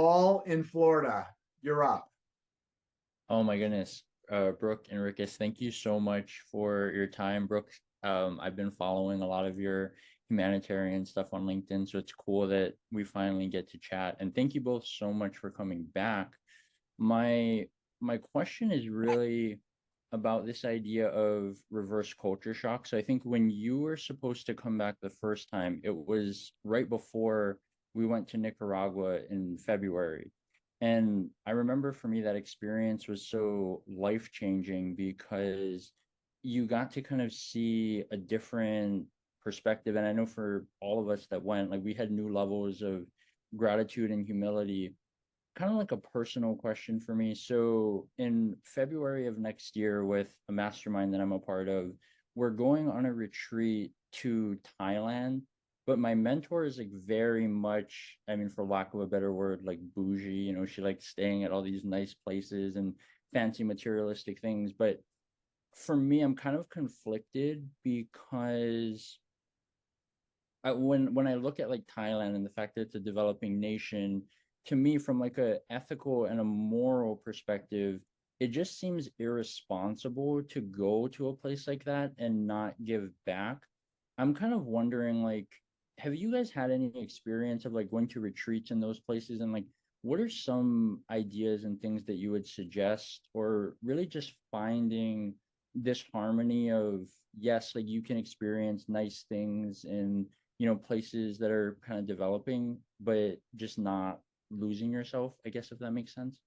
All in Florida. You're up. Oh my goodness. Brooke and Ricus, thank you so much for your time. Brooke, I've been following a lot of your humanitarian stuff on LinkedIn, so it's cool that we finally get to chat. And thank you both so much for coming back. My my question is really about this idea of reverse culture shock. So I think when you were supposed to come back the first time, it was right before we went to Nicaragua in February. And I remember for me that experience was so life-changing because you got to kind of see a different perspective. And I know for all of us that went, like we had new levels of gratitude and humility. Kind of like a personal question for me. So in February of next year with a mastermind that I'm a part of, we're going on a retreat to Thailand, but my mentor is like very much, I mean, for lack of a better word, like bougie. She likes staying at all these nice places and fancy materialistic things. But for me, I'm kind of conflicted because when I look at like Thailand and the fact that it's a developing nation, to me, from like a ethical and a moral perspective, it just seems irresponsible to go to a place like that and not give back. I'm kind of wondering, like, have you guys had any experience of like going to retreats in those places, and like what are some ideas and things that you would suggest, or really just finding this harmony of, yes, like you can experience nice things in places that are kind of developing, but just not losing yourself, I guess, if that makes sense.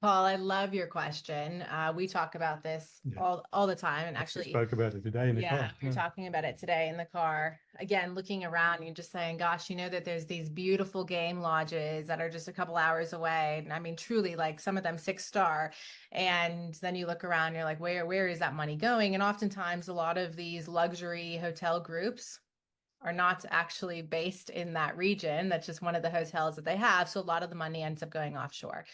Paul, I love your question. We talk about this Yeah, all the time, and we actually, spoke about it today in the yeah, car. we were Yeah. talking about it today in the car. Again, looking around, you're just saying, "Gosh, you know that there's these beautiful game lodges that are just a couple hours away." And I mean, truly, like some of them 6-star. And then you look around, you're like, "Where is that money going?" And oftentimes, a lot of these luxury hotel groups are not actually based in that region. That's just one of the hotels that they have. So a lot of the money ends up going offshore.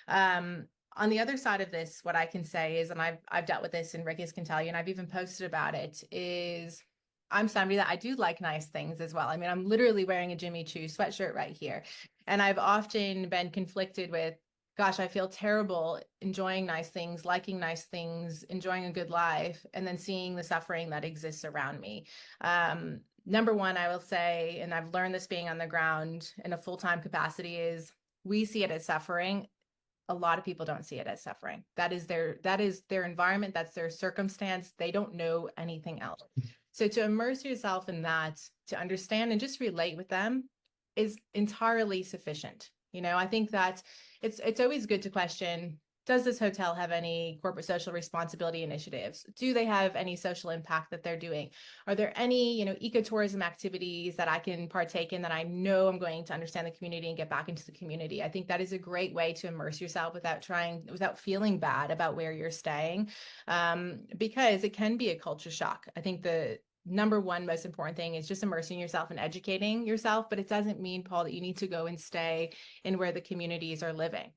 On the other side of this, what I can say is, and I've dealt with this, and Ricky's can tell you, and I've even posted about it, is I'm somebody that I do like nice things as well. I mean, I'm literally wearing a Jimmy Choo sweatshirt right here. And I've often been conflicted with, gosh, I feel terrible enjoying nice things, liking nice things, enjoying a good life, and then seeing the suffering that exists around me. Number one, I will say, and I've learned this being on the ground in a full-time capacity, is we see it as suffering. A lot of people don't see it as suffering. That is their environment, that's their circumstance. They don't know anything else. So to immerse yourself in that, to understand and just relate with them is entirely sufficient. I think that it's always good to question, does this hotel have any corporate social responsibility initiatives? Do they have any social impact that they're doing? Are there any, ecotourism activities that I can partake in that I know I'm going to understand the community and get back into the community? I think that is a great way to immerse yourself without feeling bad about where you're staying, because it can be a culture shock. I think the number one most important thing is just immersing yourself and educating yourself, but it doesn't mean, Paul, that you need to go and stay in where the communities are living.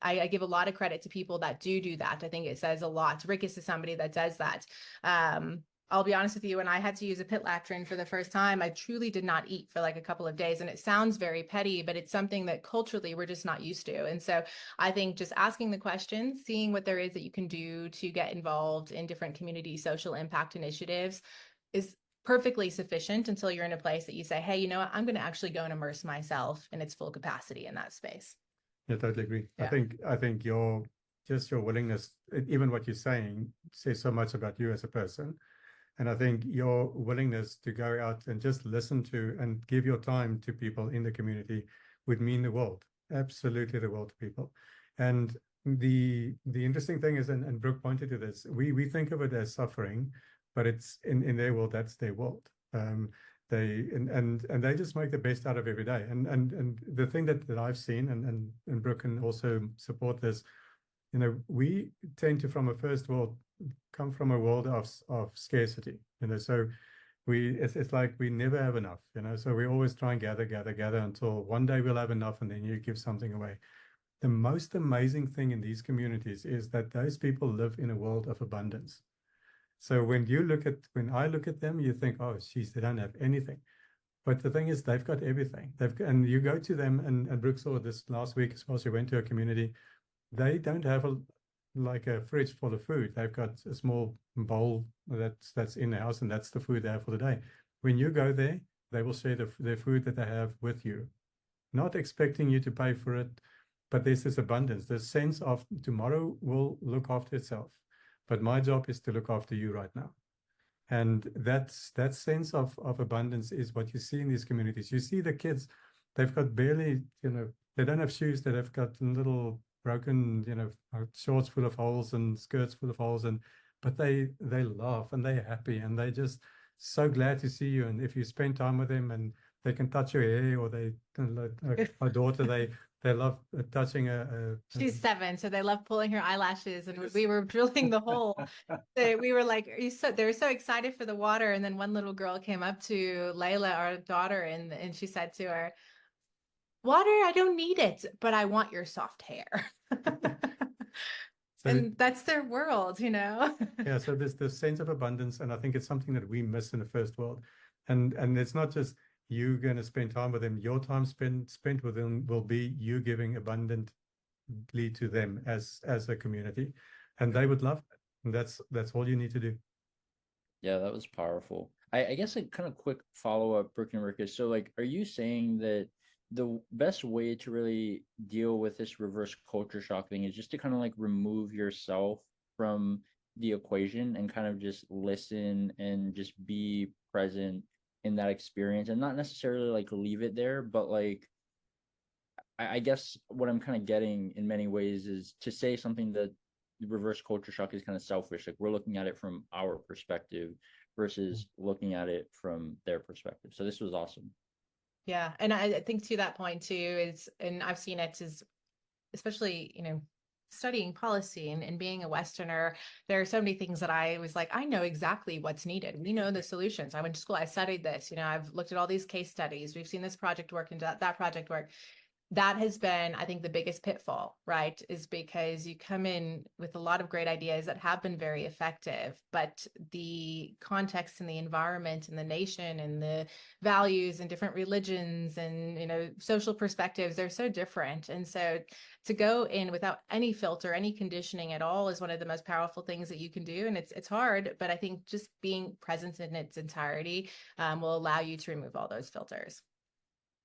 I give a lot of credit to people that do that. I think it says a lot. Ricus is somebody that does that. I'll be honest with you, when I had to use a pit latrin for the first time, I truly did not eat for like a couple of days. And it sounds very petty, but it's something that culturally we're just not used to. And so I think just asking the questions, seeing what there is that you can do to get involved in different community social impact initiatives is perfectly sufficient until you're in a place that you say, hey, you know what, I'm going to actually go and immerse myself in its full capacity in that space. Yeah, totally agree. Yeah. I think your willingness, even what you're saying, says so much about you as a person. And I think your willingness to go out and just listen to and give your time to people in the community would mean the world, absolutely the world to people. And the interesting thing is, and Brooke pointed to this, we think of it as suffering, but it's in their world, that's their world. And they just make the best out of every day. And the thing that I've seen, and Brooke can also support this, we tend to, from a first world, come from a world of scarcity. So it's like we never have enough. So we always try and gather until one day we'll have enough, and then you give something away. The most amazing thing in these communities is that those people live in a world of abundance. So when I look at them, you think, oh, geez, they don't have anything. But the thing is, they've got everything. And you go to them, and Brooke saw this last week as well. She went to a community. They don't have like a fridge full of food. They've got a small bowl that's in the house, and that's the food they have for the day. When you go there, they will share their food that they have with you, not expecting you to pay for it. But there's this abundance, this sense of tomorrow will look after itself. But my job is to look after you right now. And that sense of abundance is what you see in these communities. You see the kids, they've got barely, they don't have shoes, that have got little broken, shorts full of holes and skirts full of holes, but they laugh and they're happy and they just so glad to see you. And if you spend time with them and they can touch your hair, or they, my daughter, they love touching She's 7, so they love pulling her eyelashes. And we were drilling the hole. We were like, they were so excited for the water. And then one little girl came up to Layla, our daughter, and she said to her, "Water, I don't need it, but I want your soft hair." And that's their world, Yeah, so there's this sense of abundance, and I think it's something that we miss in the first world. And it's not just you going to spend time with them. Your time spent with them will be you giving abundantly to them as a community, and they would love it. And that's all you need to do. Yeah, that was powerful. I guess a kind of quick follow-up, Brooke and Ricus. So like, are you saying that the best way to really deal with this reverse culture shock thing is just to kind of like remove yourself from the equation and kind of just listen and just be present in that experience, and not necessarily like leave it there, but like I guess what I'm kind of getting in many ways is to say something that the reverse culture shock is kind of selfish. Like, we're looking at it from our perspective versus looking at it from their perspective. So this was awesome. Yeah. And I think to that point too is, and I've seen it is, especially, studying policy and being a Westerner, there are so many things that I was like, I know exactly what's needed. We know the solutions. I went to school, I studied this, I've looked at all these case studies. We've seen this project work and that project work. That has been, I think, the biggest pitfall, right? Is because you come in with a lot of great ideas that have been very effective, but the context and the environment and the nation and the values and different religions and, social perspectives, they're so different. And so to go in without any filter, any conditioning at all is one of the most powerful things that you can do. And it's hard, but I think just being present in its entirety will allow you to remove all those filters.